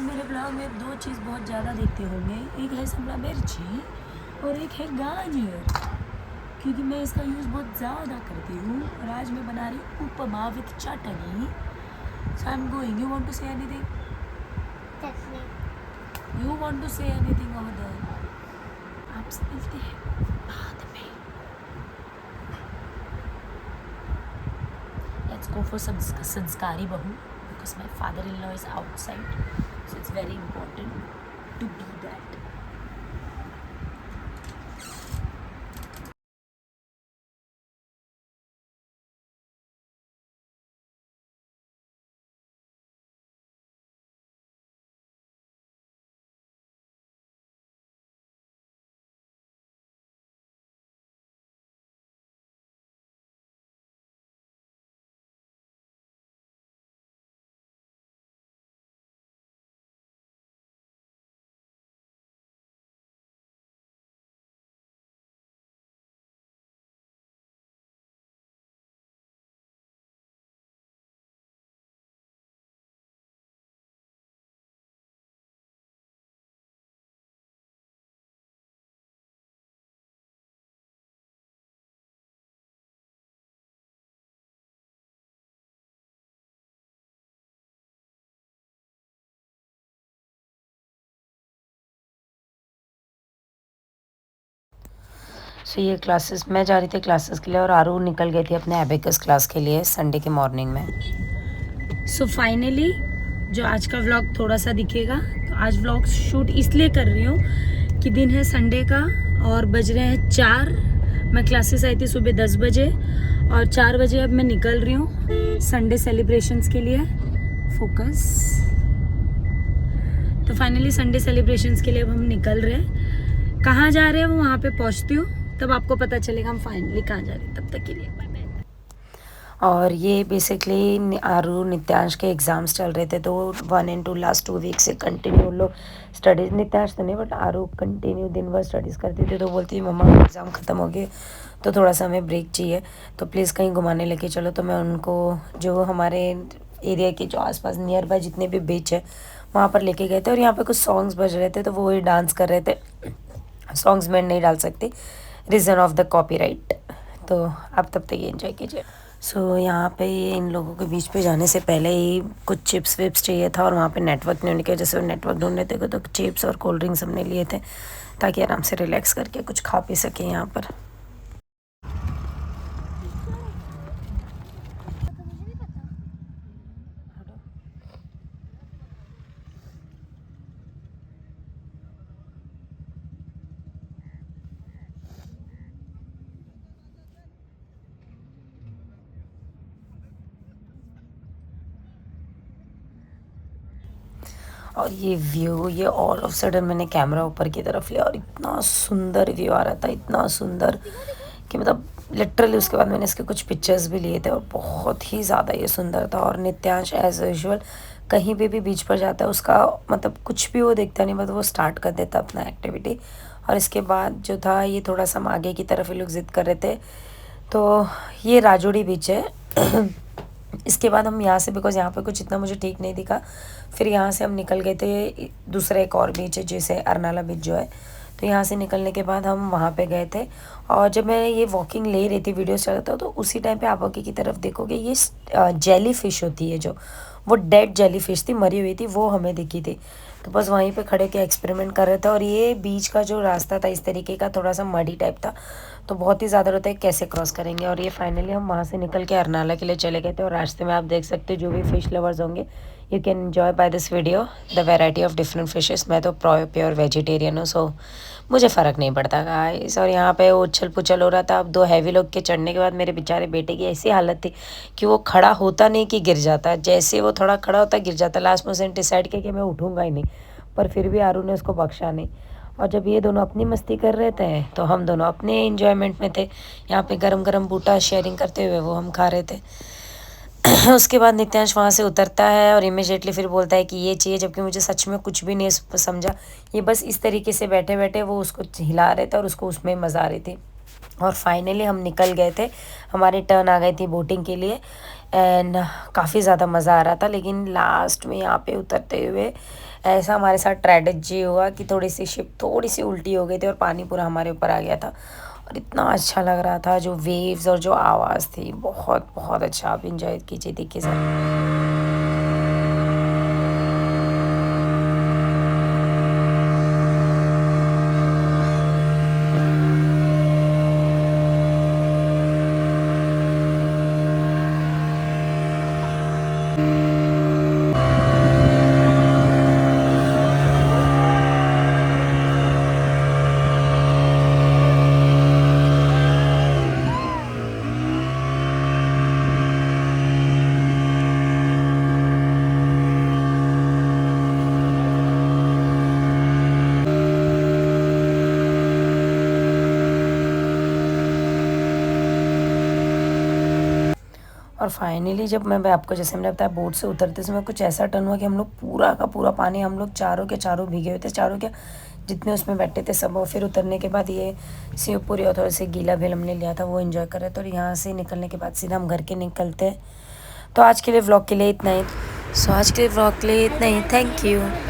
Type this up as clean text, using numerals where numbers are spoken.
आप मेरे ब्लॉग में दो चीज़ बहुत ज़्यादा देखते होंगे, एक है शिमला मिर्ची और एक है गाजर, क्योंकि मैं इसका यूज़ बहुत ज़्यादा करती हूँ। और आज मैं बना रही हूँ upma with chutney. So I am going, you want to say anything? You want to say anything over there? आपसे मिलते हैं बाद में। लेट्स गो फॉर सम संस्कारी बहू, because my father-in-law is outside, so it's very important to do that. सो ये classes मैं जा रही थी क्लासेस के लिए और आरू निकल गई थी अपने एबेकस क्लास के लिए संडे के मॉर्निंग में। सो फाइनली जो आज का व्लॉग थोड़ा सा दिखेगा, तो आज व्लॉग शूट इसलिए कर रही हूँ कि दिन है संडे का और बज रहे हैं 4। मैं क्लासेस आई थी सुबह 10 बजे और 4 बजे अब मैं निकल रही हूँ संडे सेलिब्रेशंस के लिए। फोकस। तो फाइनली संडे सेलिब्रेशंस के लिए अब हम निकल रहे हैं। कहाँ जा रहे हैं वो वहाँ पे पहुँचती हूँ, तब आपको पता चलेगा हम फाइनली कहाँ जा रहे हैं। तब तक के लिए बाय बाय। और ये बेसिकली आरू नित्यांश के एग्ज़ाम्स चल रहे थे, तो 1 and 2 लास्ट 2 वीक से कंटिन्यू उन लोग स्टडीज़, नित्यांश तो नहीं बट आरू कंटिन्यू दिन भर स्टडीज़ करती थी। तो बोलती थी मम्मा एग्ज़ाम ख़त्म हो गए तो थोड़ा सा हमें ब्रेक चाहिए, तो प्लीज़ कहीं घुमाने लेके चलो। तो मैं उनको जो हमारे एरिया के जो आसपास नियर बाय जितने भी बीच है वहाँ पर लेके गए थे। और यहाँ पे कुछ सॉन्ग्स बज रहे थे तो वो ही डांस कर रहे थे। सॉन्ग्स मैं नहीं डाल सकती, रीज़न ऑफ द कॉपीराइट, तो आप तब तक ये एंजॉय कीजिए। सो यहाँ पे इन लोगों के बीच पे जाने से पहले ही कुछ चिप्स विप्स चाहिए था और वहाँ पे नेटवर्क नहीं होने की वजह से नेटवर्क ढूंढ रहे थे, तो चिप्स और कोल्ड ड्रिंक्स हमने लिए थे ताकि आराम से रिलैक्स करके कुछ खा पी सकें यहाँ पर। और ये व्यू, ये ऑल ऑफ सडन मैंने कैमरा ऊपर की तरफ लिया और इतना सुंदर व्यू आ रहा था, इतना सुंदर कि मतलब लिटरली उसके बाद मैंने इसके कुछ पिक्चर्स भी लिए थे और बहुत ही ज़्यादा ये सुंदर था। और नित्यांश एज यूजुअल कहीं भी बीच पर जाता है, उसका मतलब कुछ भी वो देखता नहीं, मतलब वो स्टार्ट कर देता अपना एक्टिविटी। और इसके बाद जो था ये थोड़ा सा हम आगे की तरफ ये लोग ज़िद कर रहे थे, तो ये राजोड़ी बीच है। इसके बाद हम यहाँ से, बिकॉज़ यहाँ पे कुछ इतना मुझे ठीक नहीं दिखा, फिर यहाँ से हम निकल गए थे दूसरा एक और बीच है जैसे अरनाला बीच जो है। तो यहाँ से निकलने के बाद हम वहाँ पे गए थे। और जब मैं ये वॉकिंग ले रही थी, वीडियोस चल रहा था, तो उसी टाइम पे आप आगे की तरफ देखोगे ये जेली फिश होती है, जो वो डेड जेली फिश थी, मरी हुई थी, वो हमें दिखी थी। तो बस वहीं पे खड़े के एक्सपेरिमेंट कर रहे थे। और ये बीच का जो रास्ता था इस तरीके का, थोड़ा सा मडी टाइप था, तो बहुत ही ज़्यादा रहता है कैसे क्रॉस करेंगे। और ये फाइनली हम वहाँ से निकल के अरनाला के लिए चले गए थे। और रास्ते में आप देख सकते हो जो भी फ़िश लवर्स होंगे, you can enjoy by this video the variety of different fishes. मैं तो प्योर वेजिटेरियन हूँ, सो मुझे फ़र्क नहीं पड़ता गाइस। और यहाँ पे उछल पुछल हो रहा था। अब 2 हैवी लोग के चढ़ने के बाद मेरे बेचारे बेटे की ऐसी हालत थी कि वो खड़ा होता नहीं कि गिर जाता, जैसे वो थोड़ा खड़ा होता गिर जाता। लास्ट में उसने डिसाइड किया कि मैं उठूँगा ही नहीं, पर फिर भी आरू ने उसको बख्शा नहीं। और जब ये दोनों अपनी मस्ती कर रहे थे तो हम दोनों अपने एंजॉयमेंट में थे। यहाँ पे गरम गरम बूटा शेयरिंग करते हुए वो हम खा रहे थे। उसके बाद नित्यांश वहाँ से उतरता है और इमिजिएटली फिर बोलता है कि ये चाहिए, जबकि मुझे सच में कुछ भी नहीं समझा। ये बस इस तरीके से बैठे बैठे वो उसको हिला रहे थे और उसको उसमें मज़ा आ रही थी। और फाइनली हम निकल गए थे, हमारी टर्न आ गई थी बोटिंग के लिए। एंड काफ़ी ज़्यादा मज़ा आ रहा था। लेकिन लास्ट में यहाँ पे उतरते हुए ऐसा हमारे साथ ट्रेजेडी हुआ कि थोड़ी सी शिप थोड़ी सी उल्टी हो गई थी और पानी पूरा हमारे ऊपर आ गया था। और इतना अच्छा लग रहा था, जो वेव्स और जो आवाज़ थी, बहुत बहुत अच्छा। आप इंजॉय कीजिए, देखिए सर। और फाइनली जब मैं आपको जैसे मैंने बताया बोट से उतरते समय कुछ ऐसा टर्न हुआ कि हम लोग पूरा का पूरा पानी, हम लोग चारों के चारों भीगे हुए थे, चारों क्या जितने उसमें बैठे थे सब। और फिर उतरने के बाद ये शिवपुरी और थोड़े से गीला भेल हमने लिया था, वो एंजॉय कर रहे थे। और यहाँ से निकलने के बाद सीधा हम घर के निकलते हैं। तो आज के लिए व्लॉग के लिए इतना ही। Thank you.